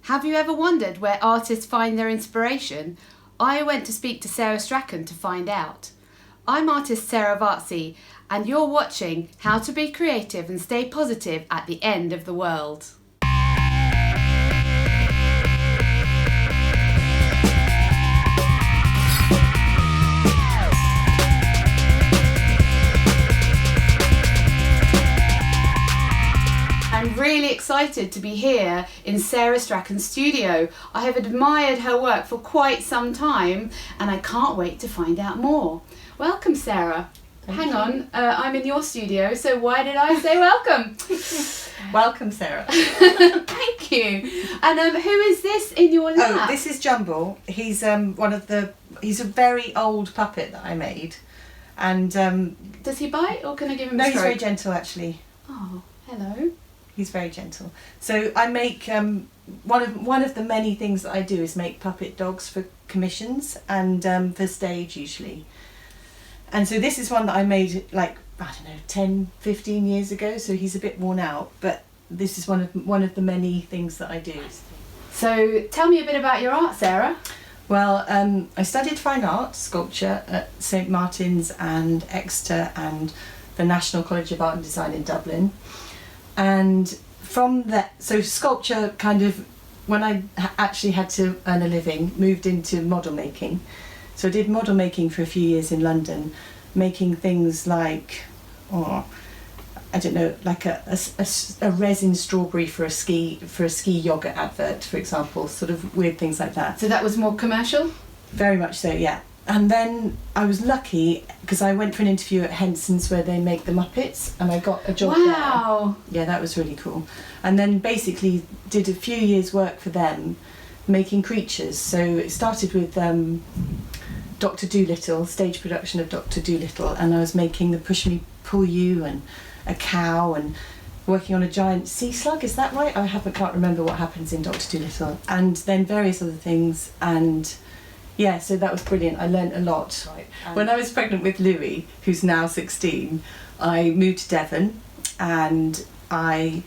Have you ever wondered where artists find their inspiration? I went to speak to Sarah Strachan to find out. I'm artist Sarah Vartzi, and you're watching How to Be Creative and Stay Positive at the End of the World. I'm really excited to be here in Sarah Strachan's studio. I have admired her work for quite some time and I can't wait to find out more. Welcome, Sarah. Hang on, I'm in your studio, so why did I say welcome? Welcome, Sarah. Thank you. And who is this in your lap? Oh, this is Jumble. He's he's a very old puppet that I made. And does he bite or can I give him no, a he's stroke? very gentle actually. Oh, hello. He's very gentle. So I make one of the many things that I do is make puppet dogs for commissions and for stage usually. And so this is one that I made like, I don't know, 10, 15 years ago, so he's a bit worn out, but this is one of the many things that I do. So tell me a bit about your art, Sarah. Well, I studied fine art, sculpture at St Martin's and Exeter and the National College of Art and Design in Dublin. And from that, so sculpture kind of, when I actually had to earn a living, moved into model making. So I did model making for a few years in London, making things like, I don't know, like a resin strawberry for a ski yogurt advert, for example, sort of weird things like that. So that was more commercial? Very much so, yeah. And then I was lucky because I went for an interview at Henson's where they make the Muppets and I got a job there. Wow. Yeah, that was really cool. And then basically did a few years work for them making creatures. So it started with Dr. Dolittle, stage production of Dr. Dolittle, and I was making the Push Me Pull You and a cow and working on a giant sea slug, is that right? I can't remember what happens in Dr. Dolittle. And then various other things, and yeah, so that was brilliant. I learnt a lot. Right. When I was pregnant with Louis, who's now 16, I moved to Devon and I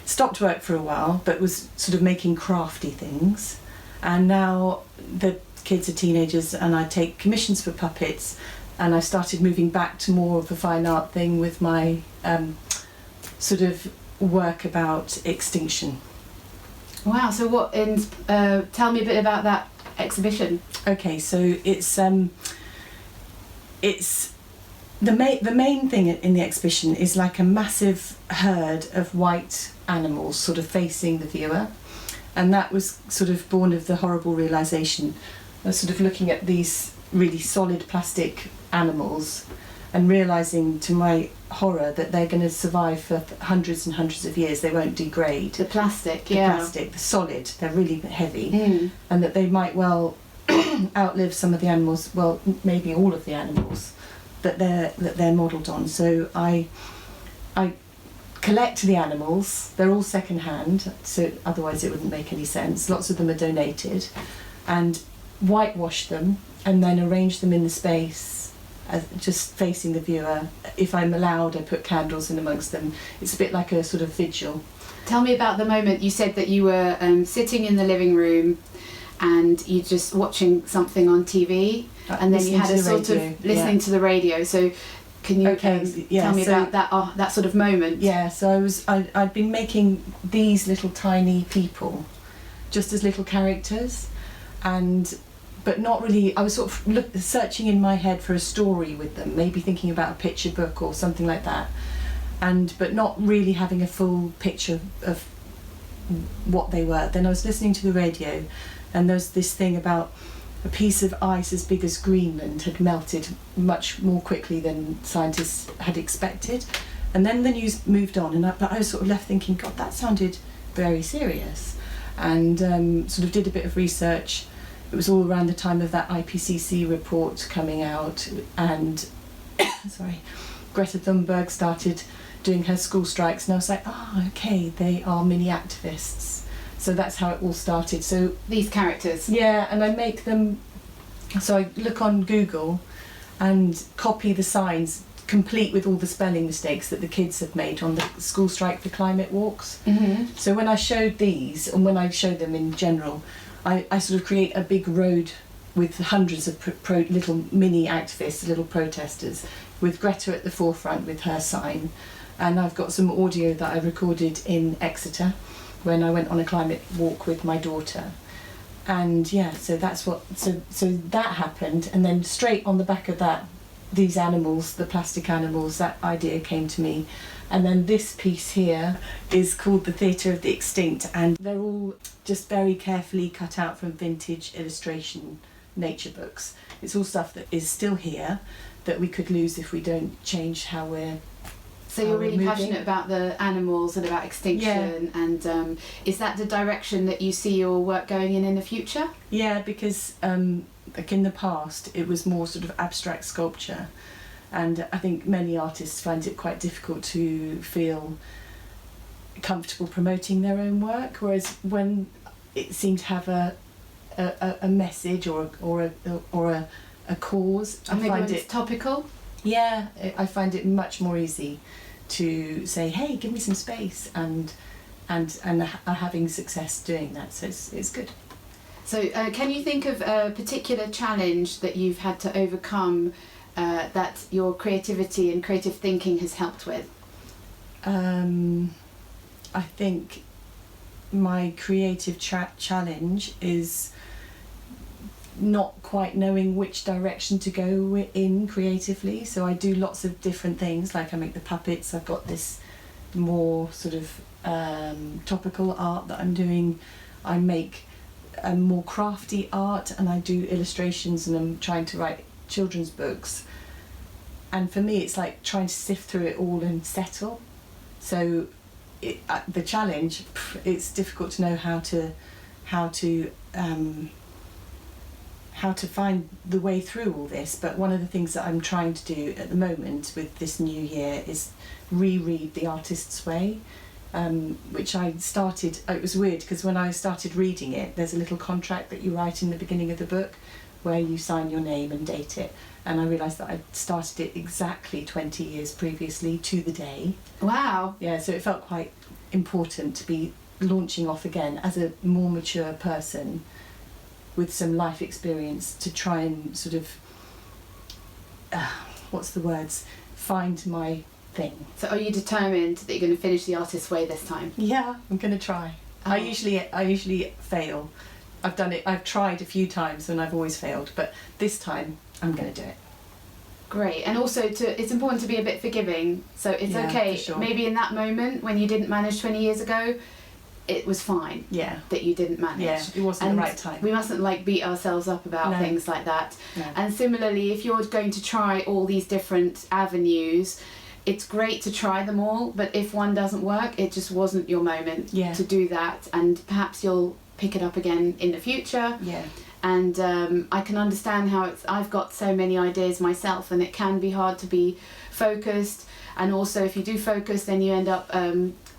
stopped work for a while, but was sort of making crafty things. And now the kids are teenagers and I take commissions for puppets, and I started moving back to more of a fine art thing with my sort of work about extinction. Wow, so tell me a bit about that exhibition. Okay, so it's the main thing in the exhibition is like a massive herd of white animals sort of facing the viewer, and that was sort of born of the horrible realization. I was sort of looking at these really solid plastic animals and realizing to my horror that they're going to survive for hundreds and hundreds of years. They won't degrade. The plastic, The solid, they're really heavy, and that they might well outlive some of the animals, well, maybe all of the animals that they're modelled on. So I collect the animals. They're all second hand, so otherwise it wouldn't make any sense. Lots of them are donated, and whitewash them and then arrange them in the space just facing the viewer. If I'm allowed, I put candles in amongst them. It's a bit like a sort of vigil. Tell me about the moment you said that you were sitting in the living rome and you just watching something on TV, and then you had a sort of listening to the radio. So can you tell me about that sort of moment? Yeah, so I'd been making these little tiny people just as little characters, but not really. I was sort of searching in my head for a story with them, maybe thinking about a picture book or something like that, but not really having a full picture of what they were. Then I was listening to the radio, and there was this thing about a piece of ice as big as Greenland had melted much more quickly than scientists had expected. And then the news moved on, but I was sort of left thinking, God, that sounded very serious. And sort of did a bit of research. It was all around the time of that IPCC report coming out, and Greta Thunberg started doing her school strikes, and I was like, okay, they are mini activists. So that's how it all started. So these characters. Yeah, and I make them. So I look on Google and copy the signs complete with all the spelling mistakes that the kids have made on the school strike for climate walks. Mm-hmm. So when I showed these, and when I showed them in general, I sort of create a big road with hundreds of little mini activists, little protesters, with Greta at the forefront with her sign. And I've got some audio that I recorded in Exeter when I went on a climate walk with my daughter. And yeah, so that's what, so that happened, and then straight on the back of that, these animals, the plastic animals, that idea came to me. And then this piece here is called The Theatre of the Extinct, and they're all just very carefully cut out from vintage illustration nature books. It's all stuff that is still here that we could lose if we don't change how we're So you're really passionate about the animals and about extinction, and is that the direction that you see your work going in the future? Yeah, because like in the past it was more sort of abstract sculpture, and I think many artists find it quite difficult to feel comfortable promoting their own work, whereas when it seemed to have a message or a cause, And maybe when it's topical? Yeah, I find it much more easy to say, hey, give me some space, and are having success doing that, so it's good. So can you think of a particular challenge that you've had to overcome that your creativity and creative thinking has helped with? I think my creative challenge is not quite knowing which direction to go in creatively. So I do lots of different things, like I make the puppets, I've got this more sort of topical art that I'm doing, I make more crafty art, and I do illustrations, and I'm trying to write children's books. And for me it's like trying to sift through it all and settle. So the challenge, it's difficult to know how to find the way through all this. But one of the things that I'm trying to do at the moment with this new year is reread The Artist's Way, which I started. It was weird because when I started reading it, there's a little contract that you write in the beginning of the book where you sign your name and date it, and I realised that I'd started it exactly 20 years previously to the day. Wow. Yeah, so it felt quite important to be launching off again as a more mature person with some life experience to try and sort of find my thing. So are you determined that you're going to finish The Artist's Way this time? Yeah, I'm going to try. Oh. I usually fail. I've tried a few times and I've always failed, but this time I'm going to do it. Great. And also it's important to be a bit forgiving, so it's okay, for sure. Maybe in that moment when you didn't manage 20 years ago, it was fine that you didn't manage. Yeah, it wasn't and the right time. We mustn't beat ourselves up about things like that. No. And similarly, if you're going to try all these different avenues, it's great to try them all, but if one doesn't work, it just wasn't your moment to do that, and perhaps you'll pick it up again in the future. Yeah. And I can understand how I've got so many ideas myself, and it can be hard to be focused, and also if you do focus, then you end up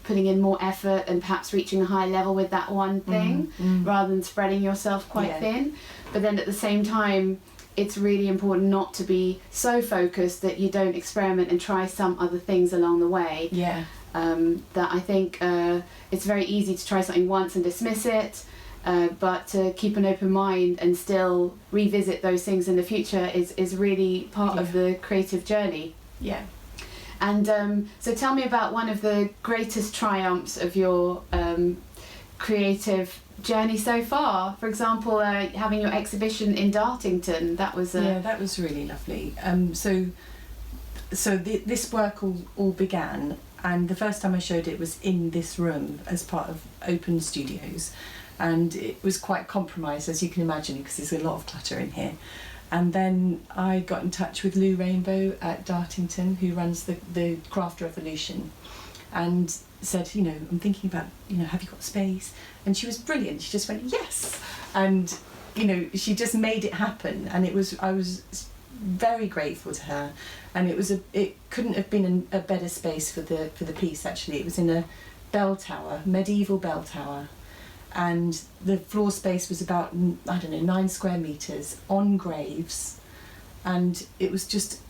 putting in more effort and perhaps reaching a high level with that one thing rather than spreading yourself quite thin. But then at the same time, it's really important not to be so focused that you don't experiment and try some other things along the way. Yeah. That I think it's very easy to try something once and dismiss it, but to keep an open mind and still revisit those things in the future is really part of the creative journey. Yeah. And so tell me about one of the greatest triumphs of your creative journey so far. For example, having your exhibition in Dartington, that was that was really lovely. So this work all began, and the first time I showed it was in this room as part of Open Studios, and it was quite compromised, as you can imagine, because there's a lot of clutter in here. And then I got in touch with Lou Rainbow at Dartington, who runs the Craft Revolution, and said, I'm thinking about, have you got space? And she was brilliant. She just went, yes. And, she just made it happen. And I was very grateful to her. And it couldn't have been a better space for the piece, actually. It was in a bell tower, medieval bell tower. And the floor space was about, 9 square metres on graves, and it was just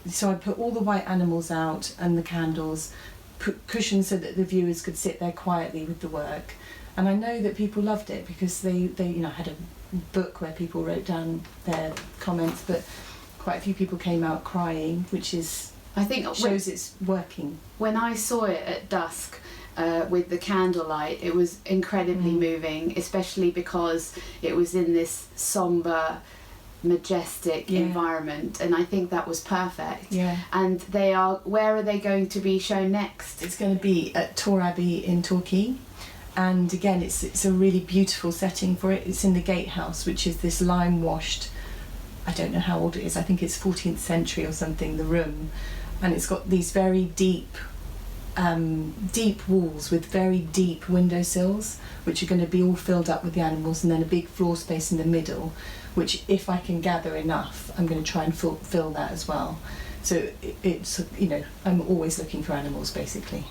so I put all the white animals out and the candles, put cushions so that the viewers could sit there quietly with the work. And I know that people loved it because they had a book where people wrote down their comments, but quite a few people came out crying, which is, I think, shows it's working. When I saw it at dusk with the candlelight, it was incredibly moving, especially because it was in this sombre, majestic environment, and I think that was perfect. Yeah. And where are they going to be shown next? It's going to be at Tor Abbey in Torquay, and again it's a really beautiful setting for it. It's in the gatehouse, which is this lime washed, I don't know how old it is, I think it's 14th century or something, the room, and it's got these very deep walls with very deep windowsills, which are going to be all filled up with the animals, and then a big floor space in the middle, which, if I can gather enough, I'm going to try and fill that as well. So it's, I'm always looking for animals, basically.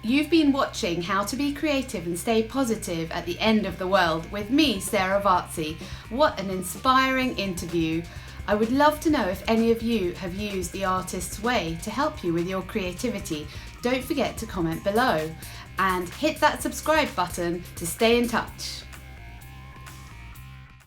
You've been watching How to Be Creative and Stay Positive at the End of the World with me, Sarah Vartzi. What an inspiring interview. I would love to know if any of you have used The Artist's Way to help you with your creativity. Don't forget to comment below and hit that subscribe button to stay in touch.